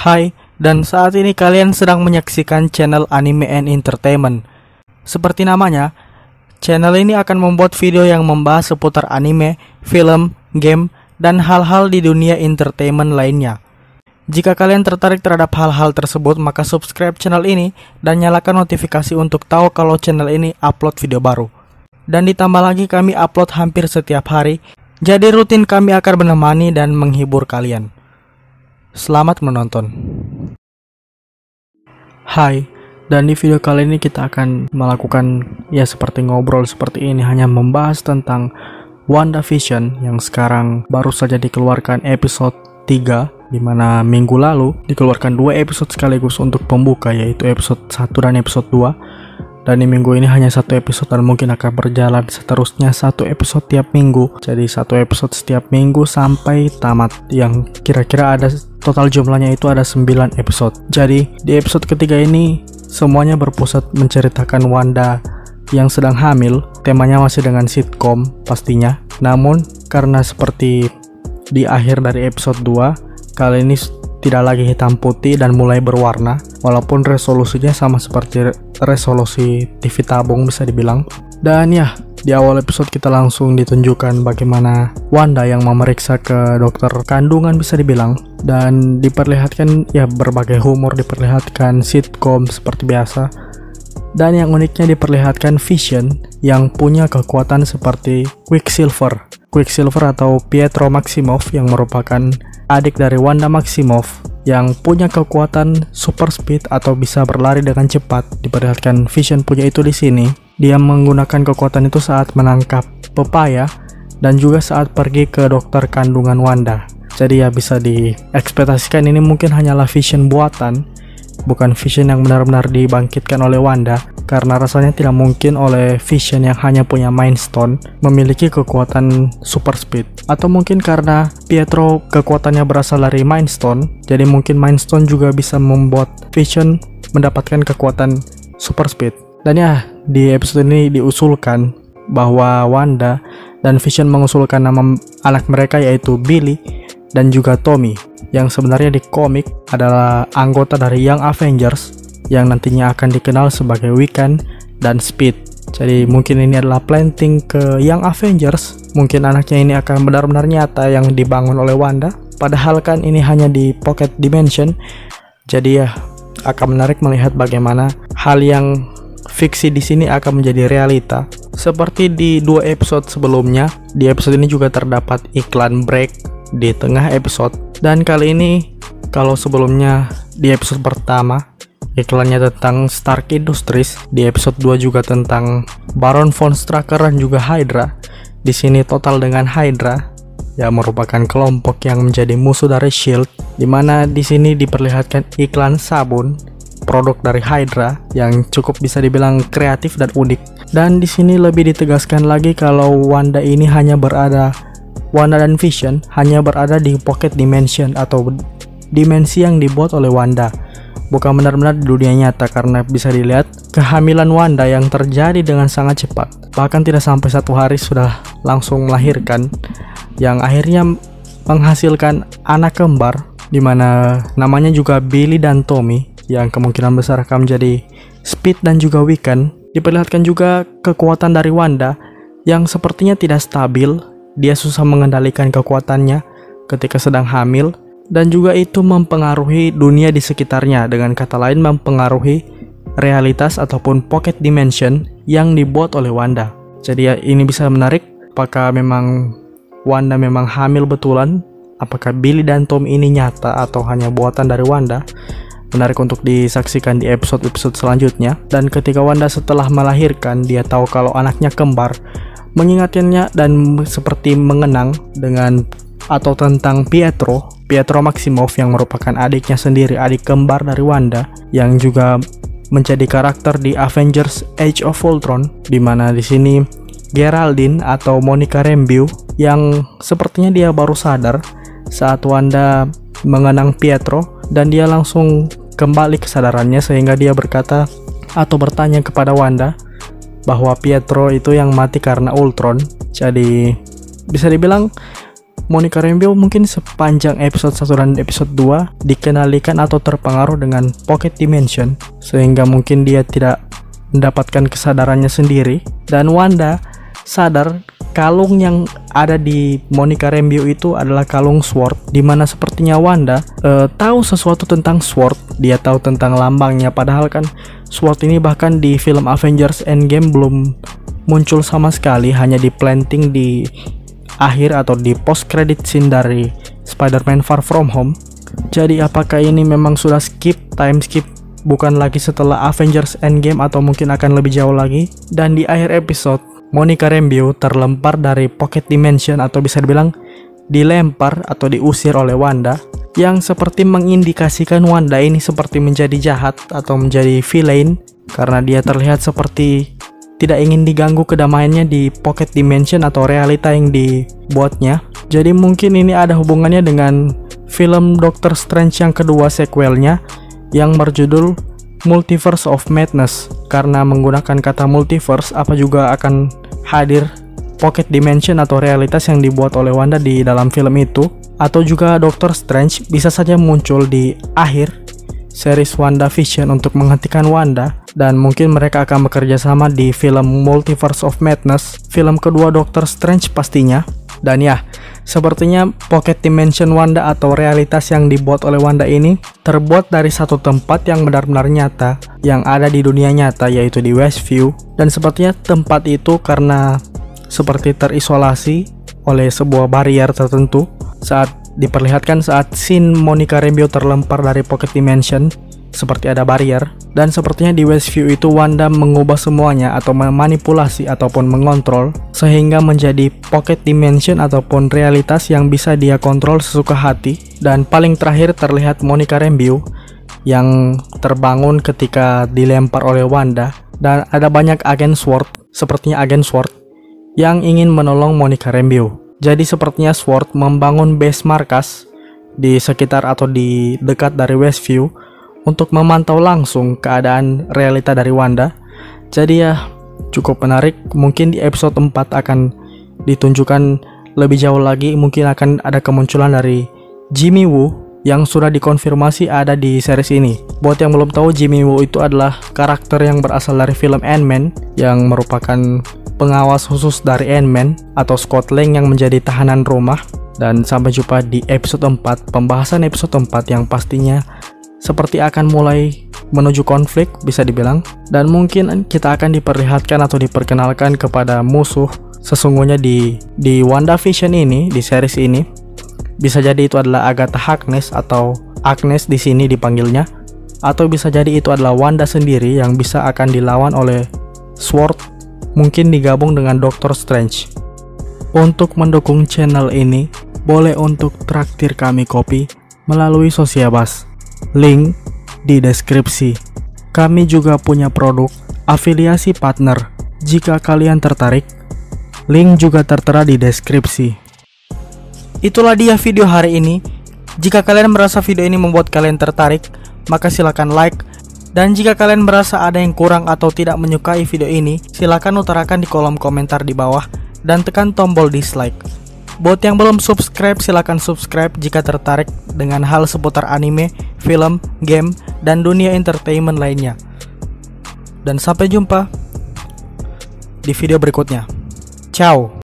Hai, dan saat ini kalian sedang menyaksikan channel Anime and Entertainment. Seperti namanya, channel ini akan membuat video yang membahas seputar anime, film, game, dan hal-hal di dunia entertainment lainnya. Jika kalian tertarik terhadap hal-hal tersebut, maka subscribe channel ini dan nyalakan notifikasi untuk tahu kalau channel ini upload video baru. Dan ditambah lagi kami upload hampir setiap hari, jadi rutin kami akan menemani dan menghibur kalian. Selamat menonton. Hai, dan di video kali ini kita akan melakukan seperti ngobrol seperti ini, hanya membahas tentang WandaVision yang sekarang baru saja dikeluarkan episode 3, dimana minggu lalu dikeluarkan 2 episode sekaligus untuk pembuka, yaitu episode 1 dan episode 2. Dan di minggu ini hanya 1 episode dan mungkin akan berjalan seterusnya 1 episode tiap minggu. Jadi 1 episode setiap minggu sampai tamat, yang kira-kira ada total jumlahnya itu ada 9 episode. Jadi di episode ketiga ini semuanya berpusat menceritakan Wanda yang sedang hamil. Temanya masih dengan sitcom pastinya. Namun karena seperti di akhir dari episode 2, kali ini tidak lagi hitam putih dan mulai berwarna, walaupun resolusinya sama seperti resolusi TV tabung bisa dibilang. Dan di awal episode kita langsung ditunjukkan bagaimana Wanda yang memeriksa ke dokter kandungan bisa dibilang, dan diperlihatkan berbagai humor, diperlihatkan sitcom seperti biasa. Dan yang uniknya diperlihatkan Vision yang punya kekuatan seperti Quicksilver atau Pietro Maximoff, yang merupakan adik dari Wanda Maximoff yang punya kekuatan super speed atau bisa berlari dengan cepat. Diperlihatkan Vision punya itu di sini. Dia menggunakan kekuatan itu saat menangkap pepaya dan juga saat pergi ke dokter kandungan Wanda. Jadi bisa diekspektasikan ini mungkin hanyalah Vision buatan, bukan Vision yang benar-benar dibangkitkan oleh Wanda, karena rasanya tidak mungkin oleh Vision yang hanya punya Mind Stone memiliki kekuatan super speed. Atau mungkin karena Pietro kekuatannya berasal dari Mind Stone, jadi mungkin Mind Stone juga bisa membuat Vision mendapatkan kekuatan super speed. Dan di episode ini diusulkan bahwa Wanda dan Vision mengusulkan nama anak mereka, yaitu Billy dan juga Tommy, yang sebenarnya di komik adalah anggota dari Young Avengers yang nantinya akan dikenal sebagai Wiccan dan Speed. Jadi mungkin ini adalah planting ke Young Avengers. Mungkin anaknya ini akan benar-benar nyata yang dibangun oleh Wanda. Padahal kan ini hanya di Pocket Dimension. Jadi akan menarik melihat bagaimana hal yang fiksi di sini akan menjadi realita. Seperti di 2 episode sebelumnya, di episode ini juga terdapat iklan break di tengah episode. Dan kali ini, kalau sebelumnya di episode pertama iklannya tentang Stark Industries, di episode 2 juga tentang Baron von Strucker dan juga Hydra. Di sini total dengan Hydra, yang merupakan kelompok yang menjadi musuh dari SHIELD, dimana di sini diperlihatkan iklan sabun produk dari Hydra yang cukup bisa dibilang kreatif dan unik. Dan di sini lebih ditegaskan lagi kalau Wanda dan Vision hanya berada di Pocket Dimension atau dimensi yang dibuat oleh Wanda, bukan benar-benar di dunia nyata, karena bisa dilihat kehamilan Wanda yang terjadi dengan sangat cepat. Bahkan tidak sampai 1 hari sudah langsung melahirkan, yang akhirnya menghasilkan anak kembar, dimana namanya juga Billy dan Tommy, yang kemungkinan besar akan menjadi Speed dan juga Wiccan. Diperlihatkan juga kekuatan dari Wanda yang sepertinya tidak stabil. Dia susah mengendalikan kekuatannya ketika sedang hamil, dan juga itu mempengaruhi dunia di sekitarnya, dengan kata lain mempengaruhi realitas ataupun Pocket Dimension yang dibuat oleh Wanda. Jadi ini bisa menarik, apakah memang Wanda memang hamil betulan, apakah Billy dan Tom ini nyata atau hanya buatan dari Wanda. Menarik untuk disaksikan di episode-episode selanjutnya. Dan ketika Wanda setelah melahirkan, dia tahu kalau anaknya kembar, mengingatkannya dan seperti mengenang tentang Pietro Maximoff yang merupakan adiknya sendiri, adik kembar dari Wanda, yang juga menjadi karakter di Avengers Age of Ultron, di mana di sini Geraldine atau Monica Rambeau yang sepertinya dia baru sadar saat Wanda mengenang Pietro, dan dia langsung kembali kesadarannya sehingga dia berkata atau bertanya kepada Wanda bahwa Pietro itu yang mati karena Ultron. Jadi bisa dibilang Monica Rambeau mungkin sepanjang episode 1 dan episode 2 dikenalikan atau terpengaruh dengan Pocket Dimension, sehingga mungkin dia tidak mendapatkan kesadarannya sendiri. Dan Wanda sadar kalung yang ada di Monica Rambeau itu adalah kalung SWORD, dimana sepertinya Wanda tahu sesuatu tentang SWORD. Dia tahu tentang lambangnya, padahal kan SWORD ini bahkan di film Avengers Endgame belum muncul sama sekali, hanya di planting di akhir atau di post credit scene dari Spider-Man Far From Home. Jadi apakah ini memang sudah time skip, bukan lagi setelah Avengers Endgame atau mungkin akan lebih jauh lagi? Dan di akhir episode, Monica Rambeau terlempar dari Pocket Dimension, atau bisa dibilang dilempar atau diusir oleh Wanda, yang seperti mengindikasikan Wanda ini seperti menjadi jahat atau menjadi villain, karena dia terlihat seperti tidak ingin diganggu kedamaiannya di Pocket Dimension atau realita yang dibuatnya. Jadi mungkin ini ada hubungannya dengan film Doctor Strange yang kedua, sequelnya, yang berjudul Multiverse of Madness. Karena menggunakan kata multiverse, apa juga akan hadir Pocket Dimension atau realitas yang dibuat oleh Wanda di dalam film itu. Atau juga Doctor Strange bisa saja muncul di akhir series WandaVision untuk menghentikan Wanda, dan mungkin mereka akan bekerja sama di film Multiverse of Madness, film kedua Doctor Strange pastinya. Dan ya, sepertinya Pocket Dimension Wanda atau realitas yang dibuat oleh Wanda ini terbuat dari satu tempat yang benar-benar nyata, yang ada di dunia nyata, yaitu di Westview. Dan sepertinya tempat itu karena seperti terisolasi oleh sebuah barrier tertentu, saat diperlihatkan saat scene Monica Rambeau terlempar dari Pocket Dimension, seperti ada barrier. Dan sepertinya di Westview itu Wanda mengubah semuanya atau memanipulasi ataupun mengontrol sehingga menjadi Pocket Dimension ataupun realitas yang bisa dia kontrol sesuka hati. Dan paling terakhir terlihat Monica Rambeau yang terbangun ketika dilempar oleh Wanda, dan ada banyak agen SWORD, sepertinya agen SWORD yang ingin menolong Monica Rambeau. Jadi sepertinya SWORD membangun base markas di sekitar atau di dekat dari Westview untuk memantau langsung keadaan realita dari Wanda. Jadi ya cukup menarik. Mungkin di episode 4 akan ditunjukkan lebih jauh lagi. Mungkin akan ada kemunculan dari Jimmy Woo yang sudah dikonfirmasi ada di series ini. Buat yang belum tahu, Jimmy Woo itu adalah karakter yang berasal dari film Ant-Man, yang merupakan pengawas khusus dari Ant-Man atau Scott Lang yang menjadi tahanan rumah. Dan sampai jumpa di episode 4, pembahasan episode 4 yang pastinya seperti akan mulai menuju konflik bisa dibilang. Dan mungkin kita akan diperlihatkan atau diperkenalkan kepada musuh sesungguhnya di WandaVision ini, di series ini. Bisa jadi itu adalah Agatha Harkness atau Agnes di sini dipanggilnya, atau bisa jadi itu adalah Wanda sendiri yang bisa akan dilawan oleh SWORD, mungkin digabung dengan Doctor Strange. Untuk mendukung channel ini, boleh untuk traktir kami kopi melalui Sosiabas, link di deskripsi. Kami juga punya produk afiliasi partner. Jika kalian tertarik, link juga tertera di deskripsi. Itulah dia video hari ini. Jika kalian merasa video ini membuat kalian tertarik, maka silakan like. Dan jika kalian merasa ada yang kurang atau tidak menyukai video ini, silakan utarakan di kolom komentar di bawah dan tekan tombol dislike. Buat yang belum subscribe, silakan subscribe jika tertarik dengan hal seputar anime, film, game, dan dunia entertainment lainnya. Dan sampai jumpa di video berikutnya. Ciao.